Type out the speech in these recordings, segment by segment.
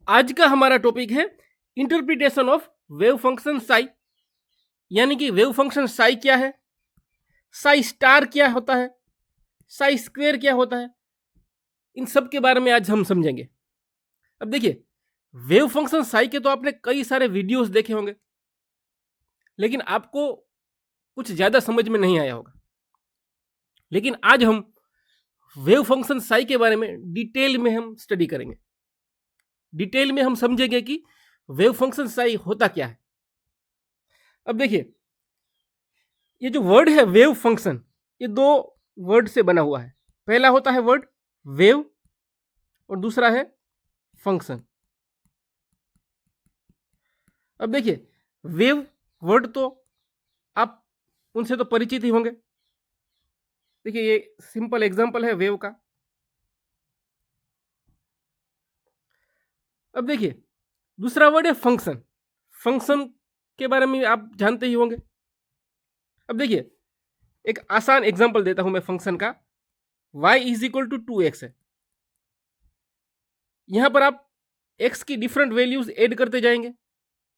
आज का हमारा टॉपिक है interpretation of wave function psi, यानी कि वेव फंक्शन साई क्या है, साई स्टार क्या होता है, साई स्क्वायर क्या होता है, इन सब के बारे में आज हम समझेंगे। अब देखिए, वेव फंक्शन साई के तो आपने कई सारे वीडियोस देखे होंगे, लेकिन आपको कुछ ज्यादा समझ में नहीं आया होगा। लेकिन आज हम वेव फंक्शन साई के बारे में डिटेल में हम स्टडी करेंगे। डिटेल में हम समझेंगे कि वेव फंक्शन साई होता क्या है। अब देखिए, ये जो वर्ड है वेव फंक्शन, ये दो वर्ड से बना हुआ है। पहला होता है वर्ड वेव और दूसरा है फंक्शन। अब देखिए, वेव वर्ड तो आप उनसे तो परिचित ही होंगे। देखिए, ये सिंपल एग्जांपल है वेव का। अब देखिए, दूसरा वर्ड है फंक्शन। फंक्शन के बारे में आप जानते ही होंगे। अब देखिए, एक आसान एग्जांपल देता हूं मैं फंक्शन का। y is equal to 2x है। यहां पर आप x की डिफरेंट वैल्यूज ऐड करते जाएंगे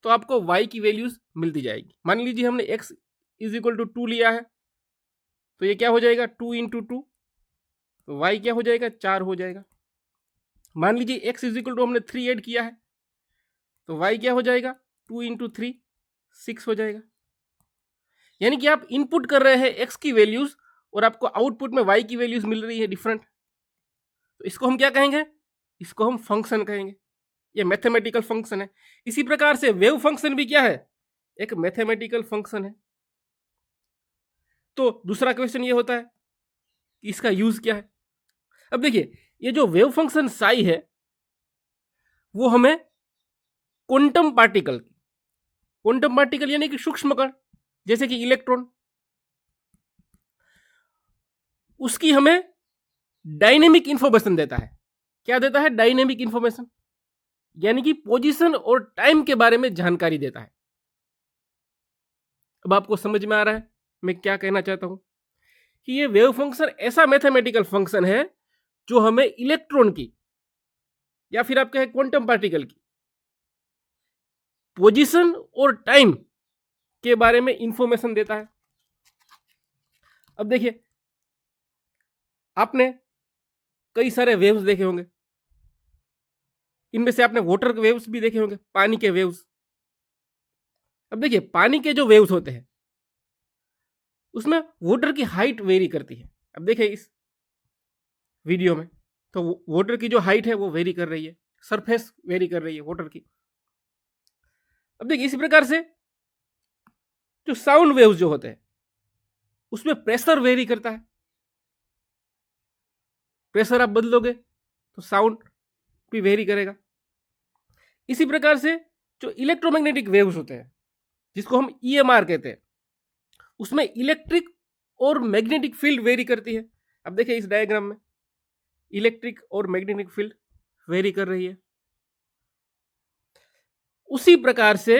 तो आपको y की वैल्यूज मिलती जाएगी। मान लीजिए हमने x इज इक्वल टू 2 लिया है, तो ये क्या हो जाएगा 2 इंटू 2, तो y क्या हो जाएगा 4 हो जाएगा। मान लीजिए x इज इक्वल टू हमने 3 ऐड किया है, तो y क्या हो जाएगा 2 इंटू 3 6 हो जाएगा। यानी कि आप इनपुट कर रहे हैं x की वैल्यूज और आपको आउटपुट में y की वैल्यूज मिल रही है डिफरेंट, तो इसको हम क्या कहेंगे, इसको हम फंक्शन कहेंगे। ये मैथमेटिकल फंक्शन है। इसी प्रकार से वेव फंक्शन भी क्या है, एक मैथमेटिकल फंक्शन है। तो दूसरा क्वेश्चन ये होता है कि इसका यूज क्या है। अब देखिए, ये जो वेव फंक्शन साई है वो हमें क्वांटम पार्टिकल यानी कि सूक्ष्म कण, जैसे कि इलेक्ट्रॉन, उसकी हमें डायनेमिक इंफॉर्मेशन देता है। क्या देता है, डायनेमिक इंफॉर्मेशन, यानी कि पोजीशन और टाइम के बारे में जानकारी देता है। अब आपको समझ में आ रहा है मैं क्या कहना चाहता हूं, कि ये वेव फंक्शन ऐसा मैथमेटिकल फंक्शन है जो हमें इलेक्ट्रॉन की या फिर आप कहें क्वांटम पार्टिकल की पोजीशन और टाइम के बारे में इंफॉर्मेशन देता है। अब देखिए, आपने कई सारे वेव्स देखे होंगे। इनमें से आपने वाटर के वेव्स भी देखे होंगे, पानी के वेव्स। अब देखिए, पानी के जो वेव्स होते हैं उसमें वाटर की हाइट वेरी करती है। अब देखिए इस वीडियो में, तो वाटर की जो हाइट है वो वेरी कर रही है, सरफेस वेरी कर रही है वाटर की। अब देखिए, इसी प्रकार से जो साउंड वेव्स जो होते हैं उसमें प्रेशर वेरी करता है। प्रेशर आप बदलोगे तो साउंड भी वेरी करेगा। इसी प्रकार से जो इलेक्ट्रोमैग्नेटिक वेव्स होते हैं, जिसको हम ईएमआर कहते हैं, उसमें इलेक्ट्रिक और मैग्नेटिक फील्ड वेरी करती है। अब देखिए इस डायग्राम में इलेक्ट्रिक और मैग्नेटिक फील्ड वेरी कर रही है। उसी प्रकार से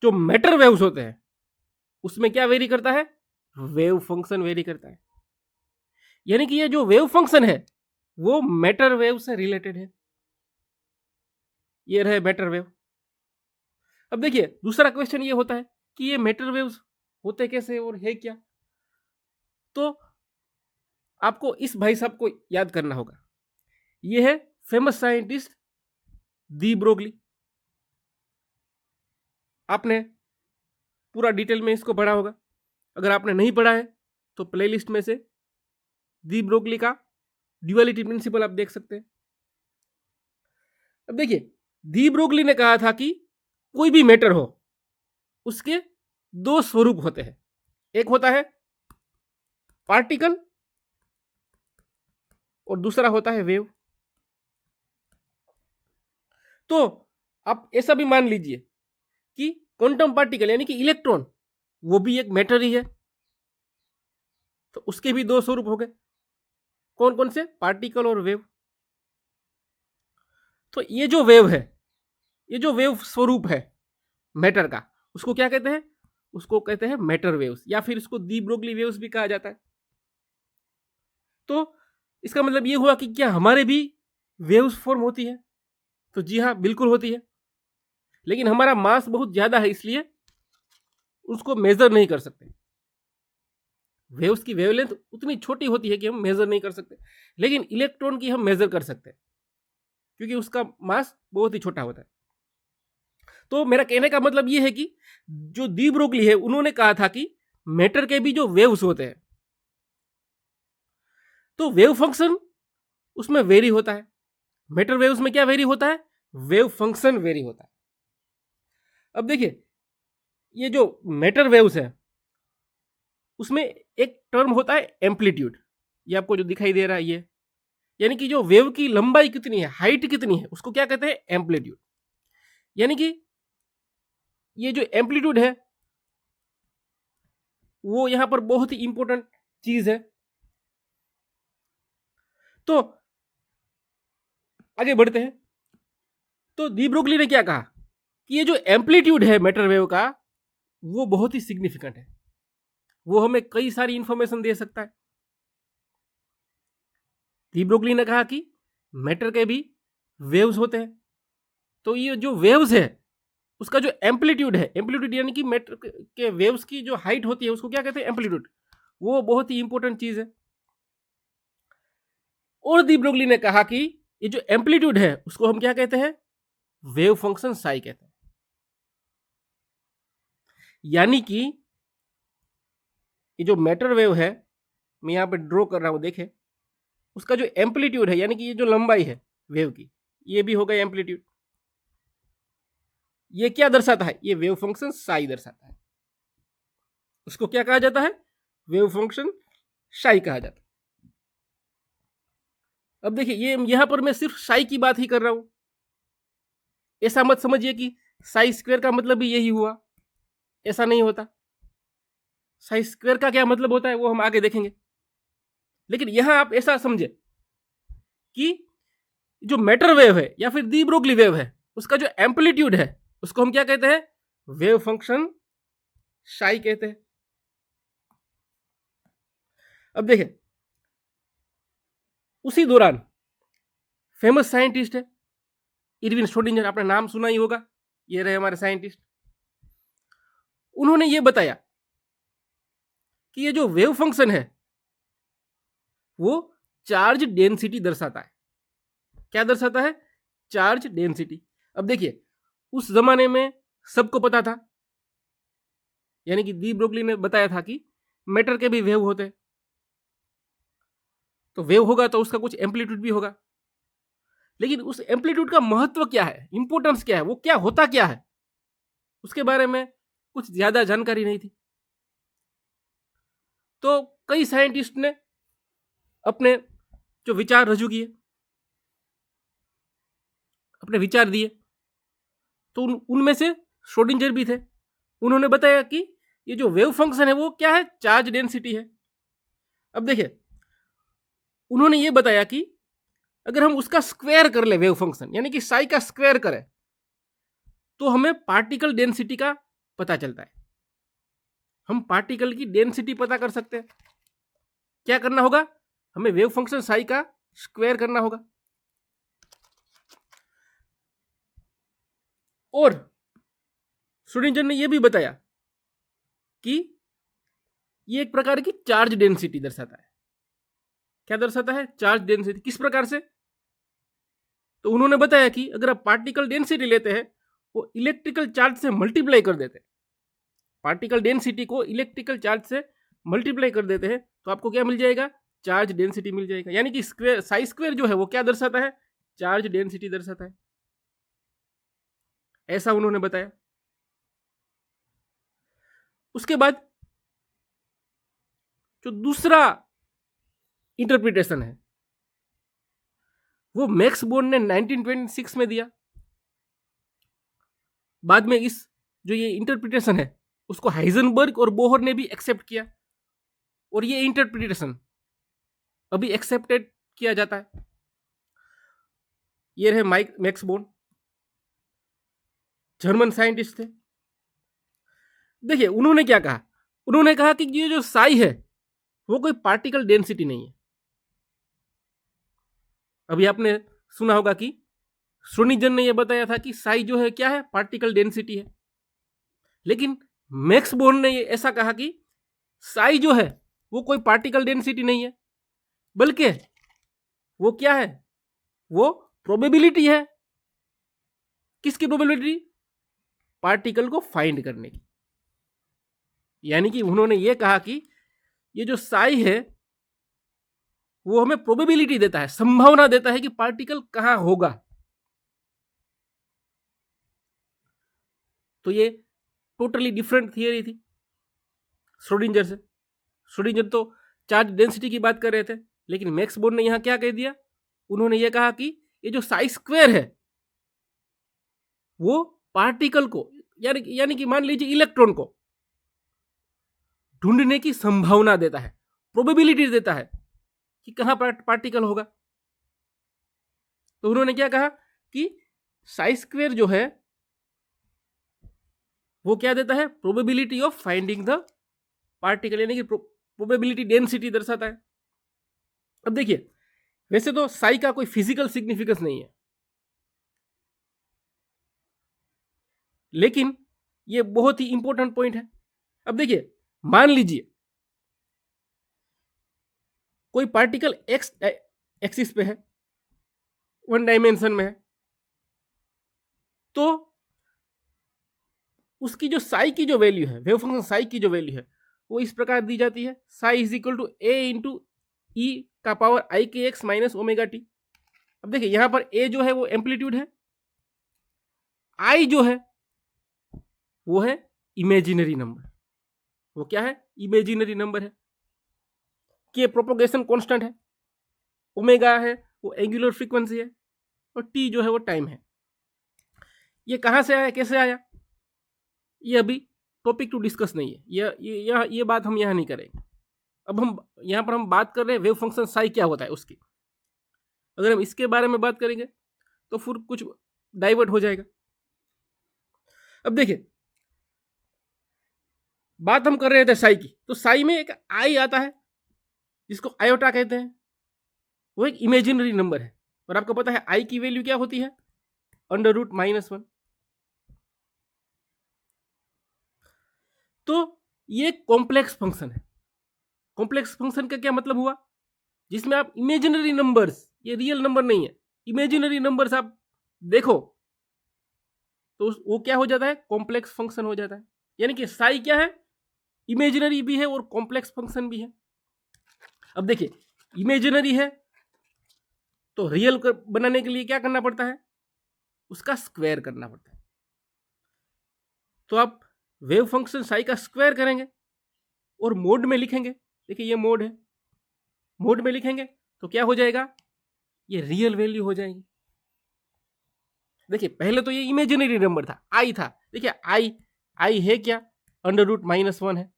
जो मैटर वेव्स होते हैं उसमें क्या वेरी करता है, वेव फंक्शन वेरी करता है। यानी कि ये जो वेव फंक्शन है वो मैटर वेव से रिलेटेड है। ये रहे मैटर वेव। अब देखिए, दूसरा क्वेश्चन ये होता है कि ये मैटर वेव्स होते कैसे और है क्या। तो आपको इस भाई साहब को याद करना होगा। ये है फेमस साइंटिस्ट दी ब्रोगली। आपने पूरा डिटेल में इसको पढ़ा होगा। अगर आपने नहीं पढ़ा है तो प्लेलिस्ट में से दी ब्रोगली का ड्यूअलिटी प्रिंसिपल आप देख सकते हैं। अब देखिए, दी ब्रोगली ने कहा था कि कोई भी मैटर हो उसके दो स्वरूप होते हैं। एक होता है पार्टिकल और दूसरा होता है वेव। तो आप ऐसा भी मान लीजिए कि क्वांटम पार्टिकल यानी कि इलेक्ट्रॉन वो भी एक मैटर ही है, तो उसके भी दो स्वरूप हो गए। कौन कौन से, पार्टिकल और वेव। तो ये जो वेव है, ये जो वेव स्वरूप है मैटर का, उसको क्या कहते हैं, उसको कहते हैं मैटर वेव्स, या फिर इसको दी ब्रोगली वेव्स भी कहा जाता है। तो इसका मतलब ये हुआ कि क्या हमारे भी वेव्स फॉर्म होती है। तो जी हाँ, बिल्कुल होती है, लेकिन हमारा मास बहुत ज्यादा है इसलिए उसको मेजर नहीं कर सकते। वेव्स की वेवलेंथ उतनी छोटी होती है कि हम मेजर नहीं कर सकते, लेकिन इलेक्ट्रॉन की हम मेजर कर सकते हैं क्योंकि उसका मास बहुत ही छोटा होता है। तो मेरा कहने का मतलब ये है कि जो डी ब्रोगली है उन्होंने कहा था कि मैटर के भी जो वेव्स होते हैं तो वेव फंक्शन उसमें वेरी होता है। मैटर वेव्स में क्या वेरी होता है? वेव फंक्शन वेरी होता है। अब देखिए, ये जो मैटर वेव्स है उसमें एक टर्म होता है एम्पलीट्यूड। ये आपको जो दिखाई दे रहा है ये, यानी कि जो वेव की लंबाई कितनी है, हाइट कितनी है, उसको क्या कहते हैं? एम्पलीट्यूड। यानी कि ये जो एम्पलीट्यूड है वो यहां पर बहुत ही इंपॉर्टेंट चीज है। तो आगे बढ़ते हैं। तो डी ब्रोगली ने क्या कहा कि ये जो एम्पलीट्यूड है मैटर वेव का वो बहुत ही सिग्निफिकेंट है, वो हमें कई सारी इंफॉर्मेशन दे सकता है। डी ब्रोगली ने कहा कि मैटर के भी वेव्स होते हैं, तो ये जो वेव्स है उसका जो एम्पलीट्यूड है, एम्पलीट्यूड यानी कि मैटर के वेव्स की जो हाइट होती है उसको क्या कहते हैं? एम्पलीट्यूड। वो बहुत ही इंपॉर्टेंट चीज है। और डी ब्रोगली ने कहा कि ये जो एम्पलीट्यूड है उसको हम क्या कहते हैं? वेव फंक्शन साई कहते हैं। यानी कि ये जो मैटर वेव है, मैं यहां पर ड्रॉ कर रहा हूं, देखें, उसका जो एम्पलीट्यूड है यानी कि ये जो लंबाई है वेव की, ये भी होगा एम्पलीट्यूड। ये क्या दर्शाता है? ये वेव फंक्शन साई दर्शाता है। उसको क्या कहा जाता है? वेव फंक्शन साई कहा जाता है। अब देखिए, ये यहां पर मैं सिर्फ साई की बात ही कर रहा हूं, ऐसा मत समझिए कि साई स्क्वायर का मतलब भी यही हुआ, ऐसा नहीं होता। साई स्क्वायर का क्या मतलब होता है वो हम आगे देखेंगे, लेकिन यहां आप ऐसा समझे कि जो मैटर वेव है या फिर डी ब्रोगली वेव है उसका जो एम्पलीट्यूड है उसको हम क्या कहते हैं? वेव फंक्शन साई कहते हैं। अब देखें, उसी दौरान फेमस साइंटिस्ट है इरविन श्रोडिंगर, आपने नाम सुना ही होगा, ये रहे हमारे साइंटिस्ट। उन्होंने ये बताया कि ये जो वेव फंक्शन है वो चार्ज डेंसिटी दर्शाता है। क्या दर्शाता है? Charge density. अब देखिए, उस जमाने में सबको पता था, यानी कि डी ब्रोगली ने बताया था कि मैटर के भी वेव होते हैं, तो वेव होगा तो उसका कुछ एम्पलीट्यूड भी होगा। लेकिन उस एम्पलीट्यूड का महत्व क्या है, इंपॉर्टेंस क्या है, वो क्या होता क्या है, उसके बारे में कुछ ज्यादा जानकारी नहीं थी। तो कई साइंटिस्ट ने अपने जो विचार रजू किए, अपने विचार दिए, तो उनमें से श्रोडिंगर भी थे। उन्होंने बताया कि ये जो वेव फंक्शन है वो क्या है? चार्ज डेंसिटी है। अब देखिए, उन्होंने ये बताया कि अगर हम उसका स्क्वायर कर ले, वेव फंक्शन यानी कि साई का स्क्वायर करें, तो हमें पार्टिकल डेंसिटी का पता चलता है। हम पार्टिकल की डेंसिटी पता कर सकते हैं। क्या करना होगा? हमें वेव फंक्शन साई का स्क्वायर करना होगा। और श्रोडिंगर ने यह भी बताया कि ये एक प्रकार की चार्ज डेंसिटी दर्शाता है। क्या दर्शाता है? Charge density. किस प्रकार से? तो उन्होंने बताया कि अगर आप पार्टिकल डेंसिटी लेते हैं, वो इलेक्ट्रिकल चार्ज से मल्टीप्लाई कर देते हैं, पार्टिकल डेंसिटी को इलेक्ट्रिकल चार्ज से मल्टीप्लाई कर देते हैं, तो आपको क्या मिल जाएगा? चार्ज डेंसिटी मिल जाएगा। यानी कि स्क्वायर, साई स्क्वायर जो है वो क्या दर्शाता है? चार्ज डेंसिटी दर्शाता है। ऐसा उन्होंने बताया। उसके बाद जो दूसरा इंटरप्रिटेशन है वो मैक्स बोर्न ने 1926 में दिया। बाद में इस जो ये इंटरप्रिटेशन है उसको हाइजेनबर्ग और बोहर ने भी एक्सेप्ट किया, और ये इंटरप्रिटेशन अभी एक्सेप्टेड किया जाता है। ये रहे मैक्स बोर्न, जर्मन साइंटिस्ट थे। देखिए, उन्होंने क्या कहा? उन्होंने कहा कि ये जो साई है वो कोई पार्टिकल डेंसिटी नहीं है। अभी आपने सुना होगा कि श्रोडिंगर ने यह बताया था कि साई जो है क्या है, पार्टिकल डेंसिटी है। लेकिन मैक्स बोर्न ने ऐसा कहा कि साई जो है वो कोई पार्टिकल डेंसिटी नहीं है, बल्कि वो क्या है, वो प्रोबेबिलिटी है। किसकी प्रोबेबिलिटी? पार्टिकल को फाइंड करने की। यानी कि उन्होंने ये कहा कि ये जो साई है वो हमें प्रोबेबिलिटी देता है, संभावना देता है कि पार्टिकल कहां होगा। तो ये टोटली डिफरेंट थियरी थी श्रोडिंगर से। श्रोडिंगर तो चार्ज डेंसिटी की बात कर रहे थे, लेकिन मैक्स बोर्न ने यहां क्या कह दिया, उन्होंने ये कहा कि ये जो साई स्क्वायर है वो पार्टिकल को, यानी कि मान लीजिए इलेक्ट्रॉन को ढूंढने की संभावना देता है, प्रोबेबिलिटी देता है कि कहां पार्टिकल होगा। तो उन्होंने क्या कहा कि साई स्क्वायर जो है वो क्या देता है, probability of finding the particle, यानी कि प्रोबेबिलिटी डेंसिटी दर्शाता है। अब देखिए, वैसे तो साई का कोई फिजिकल सिग्निफिकेंस नहीं है, लेकिन ये बहुत ही इंपॉर्टेंट पॉइंट है। अब देखिए, मान लीजिए कोई पार्टिकल एक्स एक्सिस पे है, वन डायमेंशन में है, तो उसकी जो साई की जो वैल्यू है, वेव फंक्शन साई की जो वैल्यू है वो इस प्रकार दी जाती है, y is equal to a into e का पावर आई k x minus omega T. अब देखिए यहां पर ए जो है वो एम्पलीट्यूड है, आई जो है वो है इमेजिनरी नंबर। वो क्या है, इमेजिनरी नंबर है। के प्रोपोगेशन कांस्टेंट है, ओमेगा है वो एंगुलर फ्रीक्वेंसी है, और टी जो है वो टाइम है। ये कहां से आया, कैसे आया, ये अभी टॉपिक टू डिस्कस नहीं है, ये बात हम यहां नहीं करेंगे। अब हम यहां पर हम बात कर रहे हैं वेव फंक्शन साई क्या होता है उसकी। अगर हम इसके बारे में बात करेंगे तो फिर कुछ डाइवर्ट हो जाएगा। अब देखिए, बात हम कर रहे थे साई की, तो साई में एक आई आता है जिसको आयोटा कहते हैं, वो एक इमेजिनरी नंबर है। और आपको पता है आई की वैल्यू क्या होती है, √-1। तो ये कॉम्प्लेक्स फंक्शन है। कॉम्प्लेक्स फंक्शन का क्या मतलब हुआ, जिसमें आप इमेजिनरी नंबर्स, ये रियल नंबर नहीं है, इमेजिनरी नंबर्स आप देखो तो वो क्या हो जाता है, कॉम्प्लेक्स फंक्शन हो जाता है। यानी कि साई क्या है, इमेजिनरी भी है और कॉम्प्लेक्स फंक्शन भी है। अब देखिए, इमेजिनरी है तो रियल बनाने के लिए क्या करना पड़ता है, उसका स्क्वायर करना पड़ता है। तो आप वेव फंक्शन साई का स्क्वायर करेंगे और मोड में लिखेंगे। देखिए ये मोड है, मोड में लिखेंगे तो क्या हो जाएगा, ये रियल वैल्यू हो जाएगी। देखिए पहले तो ये इमेजिनरी नंबर था, आई था। देखिए आई है क्या, √-1 है।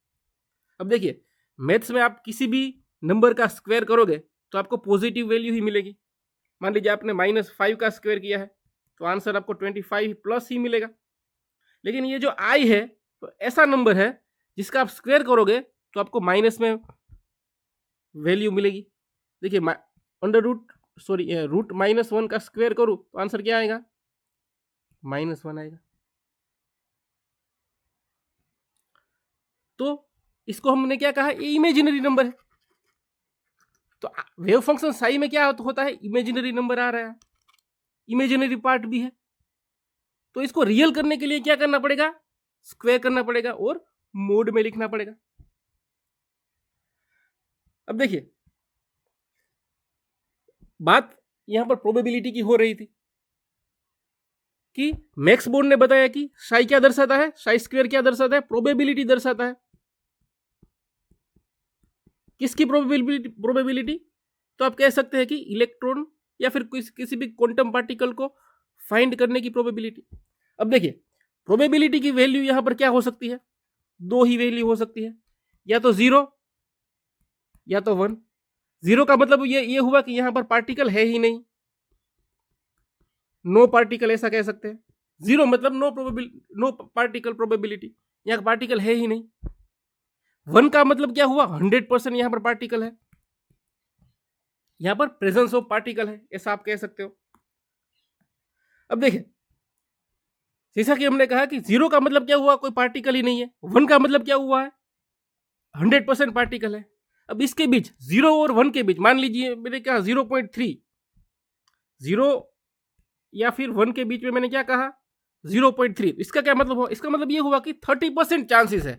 अब देखिए मैथ्स में आप किसी भी नंबर का स्क्वायर करोगे तो आपको पॉजिटिव वैल्यू ही मिलेगी। मान लीजिए आपने -5 का स्क्वायर किया है तो आंसर आपको 25 प्लस ही मिलेगा। लेकिन ये जो आई है तो ऐसा नंबर है जिसका आप स्क्वायर करोगे तो आपको माइनस में वैल्यू मिलेगी। देखिए √-1 का स्क्वायर करूँ तो आंसर क्या आएगा, -1 आएगा। तो इसको हमने क्या कहा, ये इमेजिनरी नंबर है। तो वेव फंक्शन साई में क्या होता है, इमेजिनरी नंबर आ रहा है, इमेजिनरी पार्ट भी है। तो इसको रियल करने के लिए क्या करना पड़ेगा, स्क्वायर करना पड़ेगा और मोड में लिखना पड़ेगा। अब देखिए बात यहां पर प्रोबेबिलिटी की हो रही थी कि मैक्स बोर्न ने बताया कि साई क्या दर्शाता है, साई स्क्वायर क्या दर्शाता है, प्रोबेबिलिटी दर्शाता है। किसकी प्रोबेबिलिटी? तो आप कह सकते हैं कि इलेक्ट्रॉन या फिर किसी भी क्वांटम पार्टिकल को फाइंड करने की प्रोबेबिलिटी। अब देखिए प्रोबेबिलिटी की वैल्यू यहां पर क्या हो सकती है, दो ही वैल्यू हो सकती है, या तो 0 या तो 1। 0 का मतलब ये हुआ कि यहां पर पार्टिकल है ही नहीं, नो पार्टिकल ऐसा कह सकते हैं। 0 मतलब नो पार्टिकल प्रोबेबिलिटी, यहां पार्टिकल है ही नहीं। 1 का मतलब क्या हुआ, 100% यहां पर पार्टिकल है, यहां पर प्रेजेंस ऑफ पार्टिकल है, ऐसा आप कह सकते हो। अब देखिए, जैसा कि हमने कहा कि 0 का मतलब क्या हुआ, कोई पार्टिकल ही नहीं है। 1 का मतलब क्या हुआ है, 100% पार्टिकल है। अब इसके बीच 0 और 1 के बीच मान लीजिए मैंने कहा 0.3, 0 या फिर 1 के बीच में मैंने क्या कहा 0.3। इसका क्या मतलब हुआ, इसका मतलब ये हुआ कि 30% चांसेस है।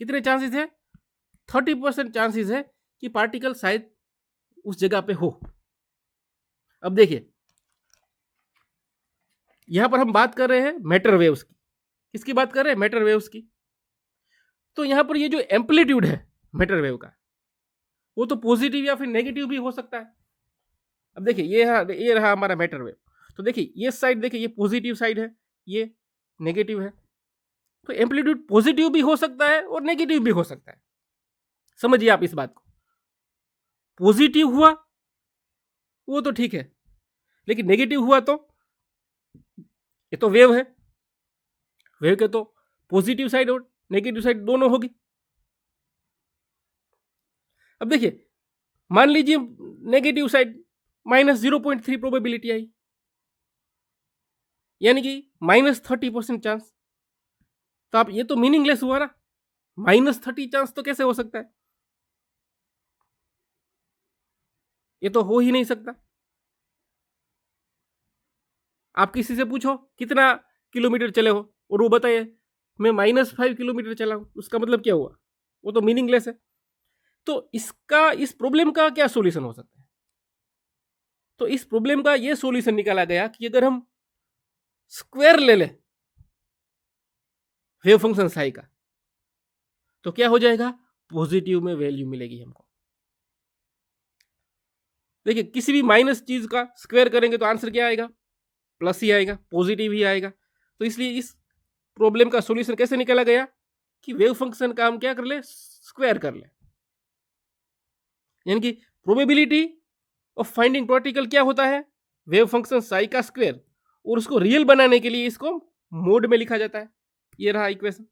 कितने चांसेस है, 30% चांसेस है कि पार्टिकल शायद उस जगह पे हो। अब देखिए, यहां पर हम बात कर रहे हैं मैटर वेव्स की। किसकी बात कर रहे हैं, मैटर वेव्स की। तो यहां पर ये जो एम्पलीट्यूड है मैटर वेव का, वो तो पॉजिटिव या फिर नेगेटिव भी हो सकता है। अब देखिए, ये रहा हमारा मैटर वेव। तो देखिए ये साइड, देखिए ये पॉजिटिव साइड है, ये नेगेटिव है। तो एम्पलीट्यूड पॉजिटिव भी हो सकता है और नेगेटिव भी हो सकता है। समझिए आप इस बात को, पॉजिटिव हुआ वो तो ठीक है, लेकिन नेगेटिव हुआ तो ये तो वेव है, वेव के तो पॉजिटिव साइड और नेगेटिव साइड दोनों होगी। अब देखिए, मान लीजिए नेगेटिव साइड -0.3 प्रोबेबिलिटी आई, यानी कि -30% चांस। तो आप, ये तो मीनिंगलेस हुआ ना, -30 चांस तो कैसे हो सकता है, ये तो हो ही नहीं सकता। आप किसी से पूछो कितना किलोमीटर चले हो और वो बताए मैं -5 किलोमीटर चला हूं, उसका मतलब क्या हुआ, वो तो मीनिंगलेस है। तो इसका, इस प्रॉब्लम का क्या सॉल्यूशन हो सकता है, तो इस प्रॉब्लम का ये सॉल्यूशन निकाला गया कि अगर हम स्क्वायर ले लें वेव फंक्शन साई का, तो क्या हो जाएगा, पॉजिटिव में वैल्यू मिलेगी हमको। देखिए, किसी भी माइनस चीज का स्क्वायर करेंगे तो आंसर क्या आएगा, प्लस ही आएगा, पॉजिटिव ही आएगा। तो इसलिए इस प्रॉब्लम का सॉल्यूशन कैसे निकाला गया कि वेव फंक्शन का हम क्या कर ले, स्क्वायर कर ले। यानी कि प्रोबेबिलिटी ऑफ फाइंडिंग पार्टिकल क्या होता है, वेव फंक्शन साई का स्क्वायर, और उसको रियल बनाने के लिए इसको मोड में लिखा जाता है। ये रहा इक्वेशन।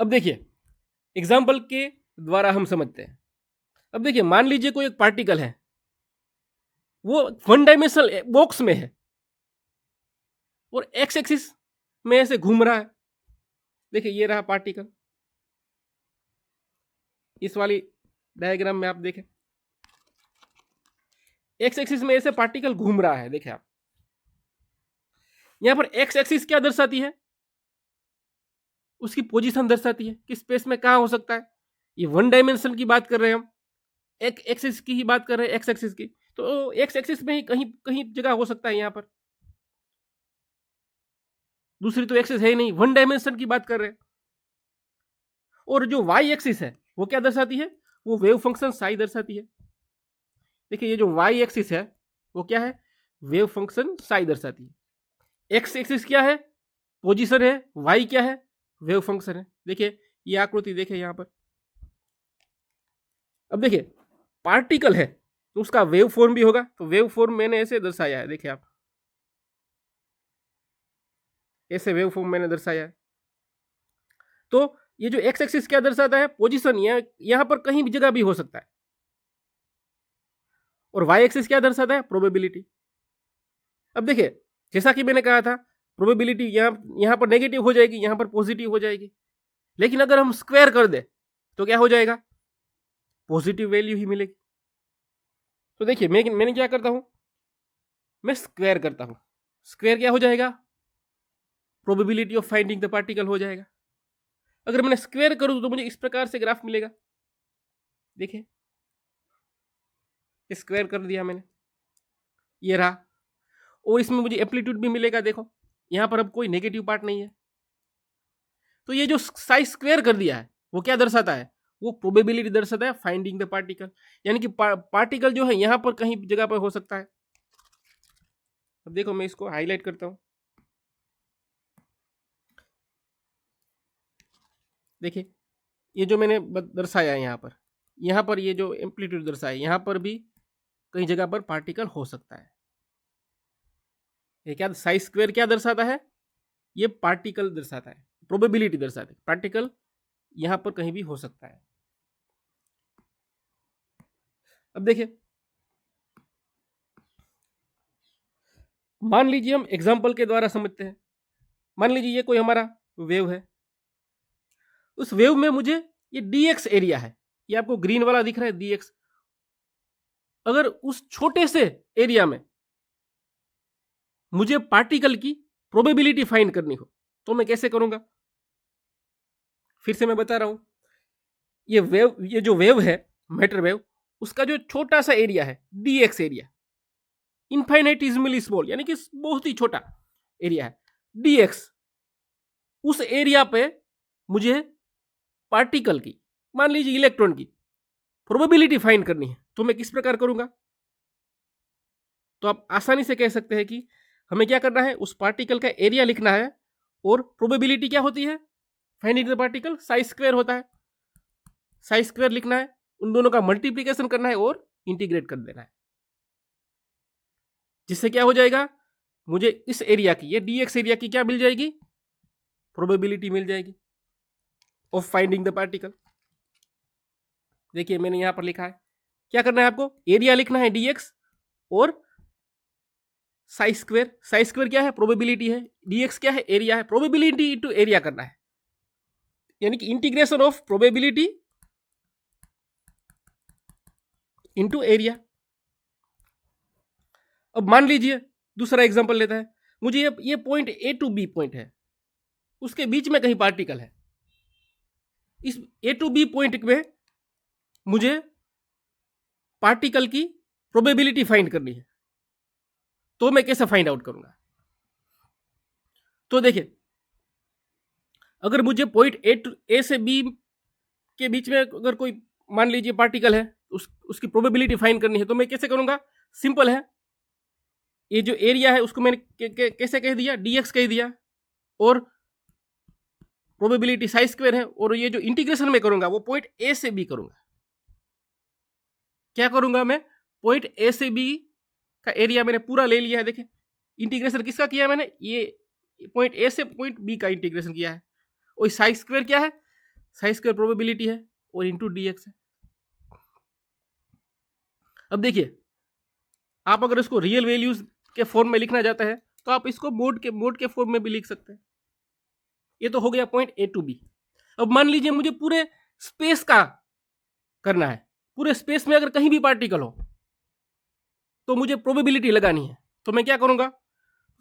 अब देखिए, एग्जाम्पल के द्वारा हम समझते हैं। अब देखिए, मान लीजिए कोई एक पार्टिकल है, वो 1 डायमेंशनल बॉक्स में है और एक्स एक्सिस में ऐसे घूम रहा है। देखिए ये रहा पार्टिकल, इस वाली डायग्राम में आप देखें, एक्स एक्सिस में ऐसे पार्टिकल घूम रहा है। देखिए आप, यहां पर एक्स एक्सिस क्या दर्शाती है, उसकी पोजीशन दर्शाती है कि स्पेस में कहां हो सकता है। ये 1 डायमेंशन की बात कर रहे हैं हम, एक एक्सिस की ही बात कर रहे हैं, एक्स एक्सिस की। तो एक्स एक्सिस में ही कहीं कहीं जगह हो सकता है, यहां पर दूसरी तो एक्सिस है ही नहीं, 1 डायमेंशन की बात कर रहे हैं। और जो वाई एक्सिस है वो क्या दर्शाती है, वो वेव फंक्शन साई दर्शाती है। देखिए ये जो वाई एक्सिस है वो क्या है, वेव फंक्शन साई दर्शाती है। एक्स एक्सिस क्या है, पोजीशन है, वाई क्या है, वेव फंक्शन है। देखिए ये आकृति देखिए यहां पर। अब देखिए, पार्टिकल है तो उसका वेव फॉर्म भी होगा, तो वेव फॉर्म मैंने ऐसे दर्शाया है। देखिए आप, ऐसे वेव फॉर्म मैंने दर्शाया है। तो ये जो एक्स एक्सिस क्या दर्शाता है, पोजीशन, यहां पर कहीं भी जगह भी हो सकता है। और वाई एक्सिस क्या दर्शाता है, प्रोबेबिलिटी। अब देखिए, जैसा कि मैंने कहा था, प्रोबेबिलिटी यहां पर नेगेटिव हो जाएगी, यहां पर पॉजिटिव हो जाएगी। लेकिन अगर हम स्क्वायर कर दे तो क्या हो जाएगा, पॉजिटिव वैल्यू ही मिलेगी। तो देखिए मैंने क्या करता हूं, मैं स्क्वायर करता हूं। स्क्वायर क्या हो जाएगा, probability of finding the particle हो जाएगा। अगर मैंने स्क्वायर करूं तो मुझे इस प्रकार से ग्राफ मिलेगा। देखिए स्क्वायर कर दिया मैंने, ये रहा। और इसमें मुझे एम्पलीट्यूड भी मिलेगा। देखो यहां पर अब कोई नेगेटिव पार्ट नहीं है। तो ये जो साइज स्क्वायर कर दिया है वो क्या दर्शाता है, वो प्रोबेबिलिटी दर्शाता है फाइंडिंग द पार्टिकल। यानी कि पार्टिकल जो है यहां पर कहीं जगह पर हो सकता है। अब देखो मैं इसको हाईलाइट करता हूं। देखिए ये जो मैंने दर्शाया है यहां पर ये जो एम्पलीट्यूड दर्शाया, यहां पर भी कई जगह पर पार्टिकल हो सकता है। ये क्या साइज स्क्वायर क्या दर्शाता है, ये पार्टिकल दर्शाता है, प्रोबेबिलिटी दर्शाता है पार्टिकल यहां पर कहीं भी हो सकता है। अब देखिए, मान लीजिए हम एग्जाम्पल के द्वारा समझते हैं। मान लीजिए ये कोई हमारा वेव है, उस वेव में मुझे ये dx एरिया है, ये आपको ग्रीन वाला दिख रहा है dx। अगर उस छोटे से एरिया में मुझे पार्टिकल की प्रोबेबिलिटी फाइंड करनी हो तो मैं कैसे करूंगा? फिर से मैं बता रहा हूं, ये जो वेव है मैटर वेव, उसका जो छोटा सा एरिया है dx एरिया, इनफाइनाइटिसिमली स्मॉल यानी कि बहुत ही छोटा एरिया है dx, उस एरिया पे मुझे पार्टिकल की, मान लीजिए इलेक्ट्रॉन की प्रोबेबिलिटी फाइंड करनी है तो मैं किस प्रकार करूंगा? तो आप आसानी से कह सकते हैं कि हमें क्या करना है, उस पार्टिकल का एरिया लिखना है और प्रोबेबिलिटी क्या होती है, finding the particle size square होता है, साइज स्क्वायर लिखना है, उन दोनों का मल्टीप्लिकेशन करना है और इंटीग्रेट कर देना है, जिससे क्या हो जाएगा, मुझे इस एरिया की, ये dx एरिया की क्या मिल जाएगी, प्रोबेबिलिटी मिल जाएगी ऑफ फाइंडिंग द पार्टिकल। देखिए मैंने यहां पर लिखा है, क्या करना है आपको, एरिया लिखना है dx और साइज स्क्वायर, साइज स्क्वायर क्या है, प्रोबेबिलिटी है, dx क्या है, एरिया है, प्रोबेबिलिटी इनटू एरिया करना है, यानी कि integration of probability into area. अब मान लीजिए दूसरा एग्जांपल लेता है, मुझे ये point A to B point है, उसके बीच में कहीं पार्टिकल है, इस ए टू बी पॉइंट में मुझे पार्टिकल की प्रोबेबिलिटी फाइंड करनी है, तो मैं कैसे फाइंड आउट करूंगा? तो देखिए, अगर मुझे पॉइंट ए से बी के बीच में अगर कोई मान लीजिए पार्टिकल है, उसकी प्रोबेबिलिटी फाइंड करनी है तो मैं कैसे करूंगा? सिंपल है, ये जो एरिया है उसको मैंने कैसे कह दिया, dx कह दिया, और प्रोबेबिलिटी साइज स्क्वायर है, और ये जो इंटीग्रेशन में करूंगा वो पॉइंट ए से बी करूंगा। क्या करूंगा मैं, पॉइंट ए से बी का एरिया मैंने पूरा ले लिया है, देखिए इंटीग्रेशन किसका किया है मैंने, ये पॉइंट ए से पॉइंट बी का इंटीग्रेशन किया है, और साइज स्क्वायर क्या है, साइज स्क्वायर प्रोबेबिलिटी है और इंटू dx है। अब देखिए, आप अगर इसको रियल वैल्यूज के फॉर्म में लिखना चाहते हैं तो आप इसको मोड के फॉर्म में भी लिख सकते हैं। ये तो हो गया पॉइंट ए टू बी। अब मान लीजिए मुझे पूरे स्पेस का करना है, पूरे स्पेस में अगर कहीं भी पार्टिकल हो तो मुझे प्रोबेबिलिटी लगानी है, तो मैं क्या करूंगा,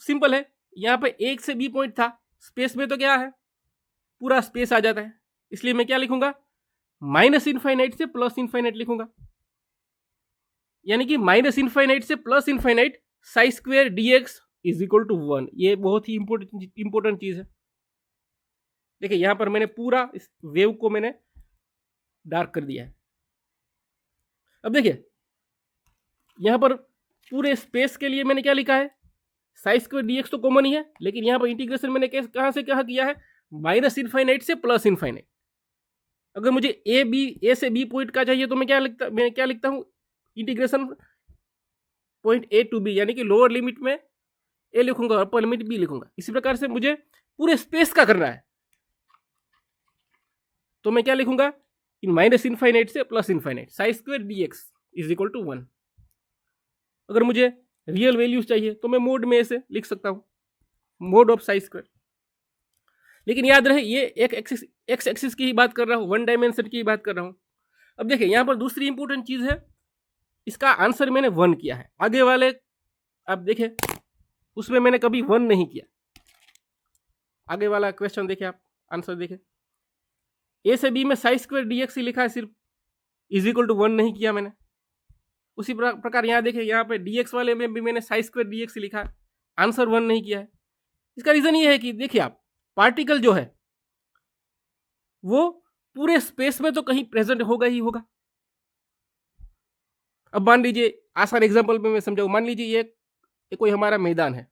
सिंपल है, यहां पे एक से बी पॉइंट था, स्पेस में तो क्या है, पूरा स्पेस आ जाता है, इसलिए मैं क्या लिखूंगा, माइनस इनफाइनाइट से प्लस इनफाइनाइट लिखूंगा, यानी कि माइनस इनफाइनाइट से plus infinite size square dx is equal to 1। ये बहुत ही इंपॉर्टेंट चीज है। देखिए यहां पर मैंने पूरा इस वेव को मैंने डार्क कर दिया है। अब देखिए यहां पर पूरे स्पेस के लिए मैंने क्या लिखा है, साइज स्क्वायर dx तो कॉमन ही है, लेकिन यहां पर इंटीग्रेशन मैंने कहां से कहां किया है, माइनस इनफाइनाइट से प्लस इनफाइनाइट। अगर मुझे ए से बी पॉइंट का चाहिए तो मैं क्या लिखता हूं, integration point A to B, यानी कि लोअर लिमिट में ए लिखूंगा और अपर लिमिट बी लिखूंगा। इसी प्रकार से मुझे पूरे स्पेस का करना है तो मैं क्या लिखूंगा, इन माइनस इनफाइनाइट से plus infinite size square dx is equal to 1। अगर मुझे रियल वैल्यूज चाहिए तो मैं मोड में ऐसे लिख सकता हूं, मोड ऑफ साइज स्क्वायर। लेकिन याद रहे ये एक एक्स एक्सिस की ही बात कर रहा हूं, वन डायमेंशन की ही बात कर रहा हूं। अब देखिए यहां पर दूसरी इंपॉर्टेंट चीज है, इसका आंसर मैंने 1 किया है, आगे वाले आप देखें उसमें मैंने कभी 1 नहीं किया। आगे वाला क्वेश्चन देखें, आप आंसर देखें, ए से बी में साइज स्क्वायर dx ही लिखा है, सिर्फ इज इक्वल टू 1 नहीं किया मैंने। उसी प्रकार यहाँ देखें, यहाँ पे dx वाले में भी मैंने साइज स्क्वायर dx ही लिखा है, आंसर 1 नहीं किया है। इसका रीजन ये है कि देखिए आप, पार्टिकल जो है वो पूरे स्पेस में तो कहीं प्रेजेंट होगा ही होगा। अब मान लीजिए आसान एग्जांपल में मैं समझाऊं, मान लीजिए ये कोई हमारा मैदान है,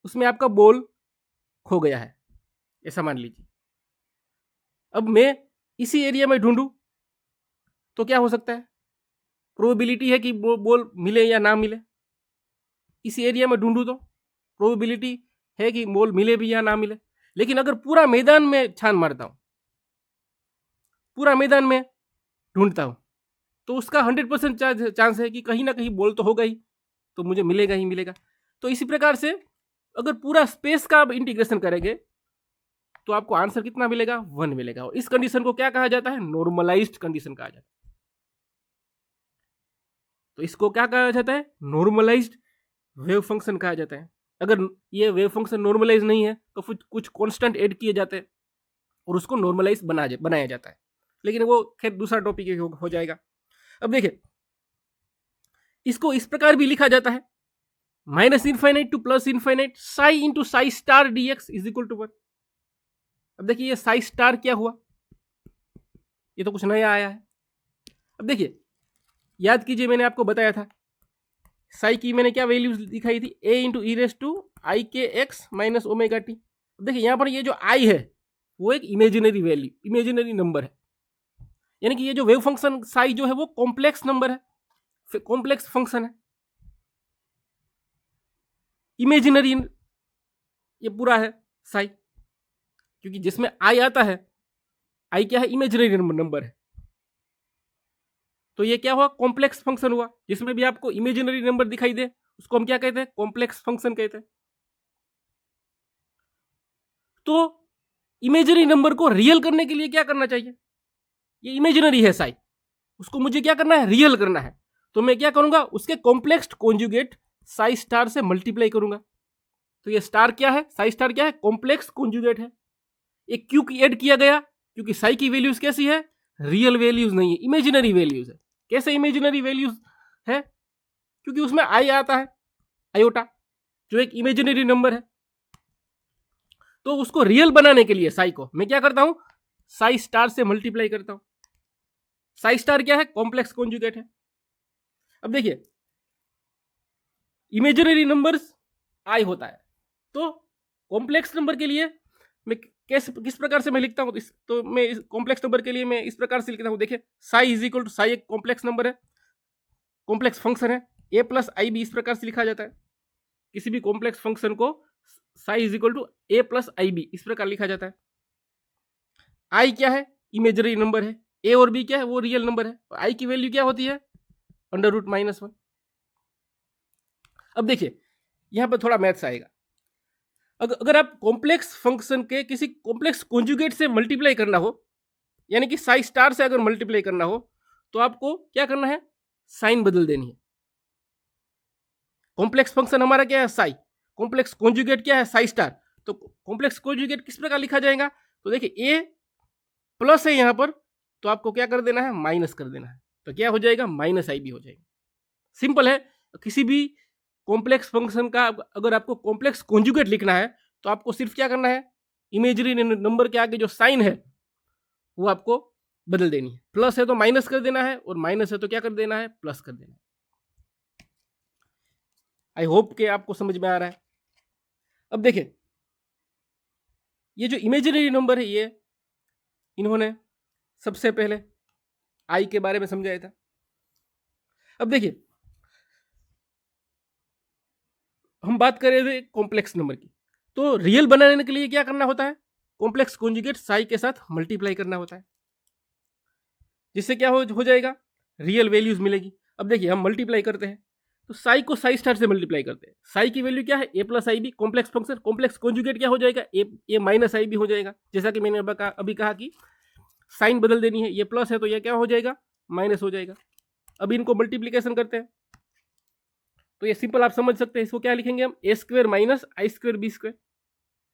उसमें आपका बॉल खो गया है, ऐसा मान लीजिए। अब मैं इसी एरिया में ढूंढूं तो क्या हो सकता है, प्रोबेबिलिटी है कि बॉल मिले या ना मिले। इसी एरिया में ढूंढूं तो प्रोबेबिलिटी है कि बॉल मिले भी या ना मिले। लेकिन अगर पूरा मैदान में छान मारता हूं, पूरा मैदान में ढूंढता हूं, तो उसका 100% चांस है कि कहीं ना कहीं बॉल तो होगा ही, तो मुझे मिलेगा ही मिलेगा। तो इसी प्रकार से अगर पूरा स्पेस का आप इंटीग्रेशन करेंगे तो आपको आंसर कितना मिलेगा, 1 मिलेगा। और इस कंडीशन को क्या कहा जाता है, नॉर्मलाइज्ड कंडीशन कहा जाता है। तो इसको क्या कहा जाता है, नॉर्मलाइज्ड वेव फंक्शन कहा जाता है। अगर ये वेव फंक्शन नॉर्मलाइज नहीं है तो फिर कुछ कांस्टेंट ऐड किए जाते हैं और उसको नॉर्मलाइज बनाया जाता है, लेकिन वो खैर दूसरा टॉपिक हो जाएगा। अब देखिए इसको इस प्रकार भी लिखा जाता है, -∞ to +∞ psi into psi star dx is equal to 1। अब देखिए ये साई स्टार क्या हुआ, ये तो कुछ नया आया है। अब देखिए याद कीजिए मैंने आपको बताया था साई की मैंने क्या वैल्यूज दिखाई थी, a into e raise to i k x minus omega T. देखिए यहाँ पर ये जो आई है वो एक इमेजिनरी वैल्यू, इमेजिनरी नंबर है, यानी कि ये जो वेव फंक्शन साई जो है वो कॉम्प्लेक्स नंबर है, कॉम्प्लेक्स फंक्शन है, इमेजिनरी ये पूरा है साई, क्योंकि जिसमें आई आता है, आई क्या है, इमेजिनरी नंबर है। तो ये क्या हुआ, कॉम्प्लेक्स फंक्शन हुआ। जिसमें भी आपको इमेजिनरी नंबर दिखाई दे उसको हम क्या कहते हैं, कॉम्प्लेक्स फंक्शन कहते हैं। तो इमेजिनरी नंबर को रियल करने के लिए क्या करना चाहिए, ये इमेजिनरी है साई, उसको मुझे क्या करना है, रियल करना है। तो मैं क्या करूंगा, उसके कॉम्प्लेक्स कॉन्जुगेट साई स्टार से मल्टीप्लाई करूंगा। तो ये स्टार क्या है, साई स्टार क्या है, कॉम्प्लेक्स कॉन्जुगेट है। एक क्यों ऐड किया गया, क्योंकि साई की वैल्यूज कैसी है, रियल वैल्यूज नहीं है, इमेजिनरी वैल्यूज है। कैसे इमेजिनरी वैल्यूज है, क्योंकि उसमें आई आता है, आयोटा, जो एक इमेजिनरी नंबर है। तो उसको रियल बनाने के लिए साई को मैं क्या करता हूं, साई स्टार से मल्टीप्लाई करता हूं। साई स्टार क्या है, कॉम्प्लेक्स कॉन्जुगेट है। अब देखिए इमेजिनरी नंबर्स आई होता है, तो कॉम्प्लेक्स नंबर के लिए मैं किस प्रकार से मैं लिखता हूं, तो मैं कॉम्प्लेक्स नंबर के लिए मैं इस प्रकार से लिखता हूं। देखिए psi is equal to, psi एक कॉम्प्लेक्स नंबर है, कॉम्प्लेक्स फंक्शन है, a प्लस आई बी इस प्रकार से लिखा जाता है। किसी भी कॉम्प्लेक्स फंक्शन को psi is equal to a plus i b इस प्रकार लिखा जाता है। आई क्या है, इमेजिनरी नंबर है, a और b क्या है, वो रियल नंबर है। आई की वैल्यू क्या होती है, √-1। अब देखिए यहां पर थोड़ा मैथ्स आएगा। अगर आप कॉम्प्लेक्स फंक्शन के किसी कॉम्प्लेक्स कॉन्जुगेट से मल्टीप्लाई करना हो, यानी कि साई स्टार से अगर मल्टीप्लाई करना हो, तो आपको क्या करना है, साइन बदल देनी है। कॉम्प्लेक्स फंक्शन हमारा क्या है, साई, कॉम्प्लेक्स कॉन्जुगेट क्या है, साई स्टार। तो कॉम्प्लेक्स कॉन्जुगेट किस प्रकार लिखा जाएगा, तो देखिए a प्लस है यहां पर, तो आपको क्या कर देना है, माइनस कर देना है। तो क्या हो जाएगा, -IB हो जाएगा। सिंपल है। किसी भी कॉम्प्लेक्स फंक्शन का अगर आपको कॉम्प्लेक्स कॉन्जुगेट लिखना है तो आपको सिर्फ क्या करना है, इमेजिनरी नंबर के आगे जो साइन है वो आपको बदल देनी है। प्लस है तो माइनस कर देना है, और माइनस है तो क्या कर देना है, प्लस कर देना है। आई होप कि आपको समझ में आ रहा है। अब देखिए ये जो इमेजिनरी नंबर है, ये इन्होंने सबसे पहले आई के बारे में समझाया था। अब देखिए हम बात कर रहे थे कॉम्प्लेक्स नंबर की, तो रियल बनाने के लिए क्या करना होता है, कॉम्प्लेक्स कॉन्जुगेट साई के साथ मल्टीप्लाई करना होता है, जिससे क्या हो जाएगा, रियल वैल्यूज मिलेगी। अब देखिए हम मल्टीप्लाई करते हैं, तो साई को साई स्टार से मल्टीप्लाई करते हैं। साई की वैल्यू क्या है, a plus i b, complex function, complex conjugate क्या हो जाएगा, a माइनस आई बी हो जाएगा। जैसा कि मैंने अभी कहा कि साइन बदल देनी है, ये प्लस है तो ये क्या हो जाएगा, माइनस हो जाएगा। अब इनको मल्टीप्लीकेशन करते हैं, तो ये सिंपल आप समझ सकते हैं। इसको क्या लिखेंगे हम, a square minus i square b square.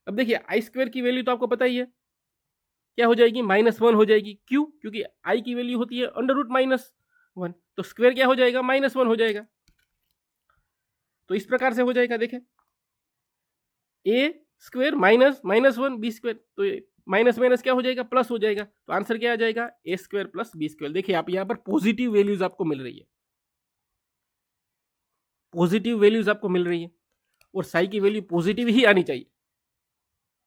अब देखिए आई स्क्वायर की वैल्यू तो आपको पता ही है, क्या हो जाएगी, -1 हो जाएगी। क्यों, क्योंकि आई की वैल्यू होती है √-1, तो स्क्वायर क्या हो जाएगा, -1 हो जाएगा। तो इस प्रकार से हो जाएगा, देखें a स्क्वायर -1 बी स्क्वायर, तो माइनस माइनस क्या हो जाएगा, प्लस हो जाएगा। तो आंसर क्या आ जाएगा, a square plus b square. देखिए आप यहाँ पर पॉजिटिव वैल्यूज आपको मिल रही है, पॉजिटिव वैल्यूज आपको मिल रही है, और साई की वैल्यू पॉजिटिव ही आनी चाहिए।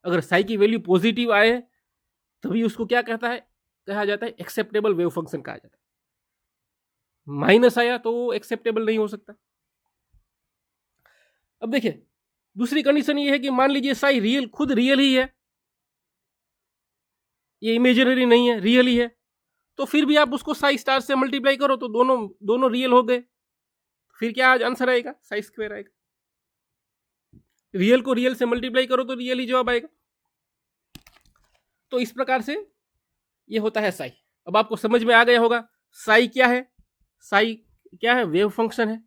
अगर साई की वैल्यू पॉजिटिव आए तभी उसको क्या कहा जाता है, एक्सेप्टेबल वेव फंक्शन कहा जाता है। माइनस आया तो एक्सेप्टेबल नहीं हो सकता। अब देखिए दूसरी कंडीशन ये है कि मान लीजिए साई रियल, खुद रियल ही है, ये इमेजिनरी नहीं है, रियल ही है, तो फिर भी आप उसको साई स्टार से मल्टीप्लाई करो तो दोनों रियल हो गए, फिर क्या आज आंसर आएगा, साई स्क्वायर आएगा। रियल को रियल से मल्टीप्लाई करो तो रियल ही जवाब आएगा। तो इस प्रकार से ये होता है साई। अब आपको समझ में आ गया होगा साई क्या है। साई क्या है? वेव फंक्शन है।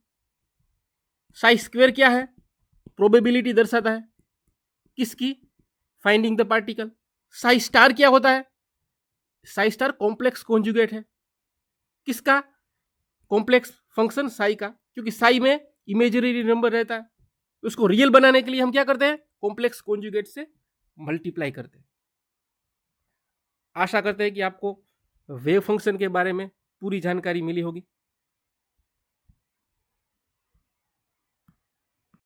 साई स्क्वायर क्या है? प्रोबेबिलिटी दर्शाता है किसकी? Finding the particle. Sai star क्या होता है? साई स्टार कॉम्प्लेक्स कॉन्जुगेट है किसका? कॉम्प्लेक्स फंक्शन साई का, क्योंकि साई में इमेजिनरी नंबर रहता है। उसको रियल बनाने के लिए हम क्या करते हैं? कॉम्प्लेक्स कॉन्जुगेट से मल्टीप्लाई करते हैं। आशा करते हैं कि आपको वेव फंक्शन के बारे में पूरी जानकारी मिली होगी।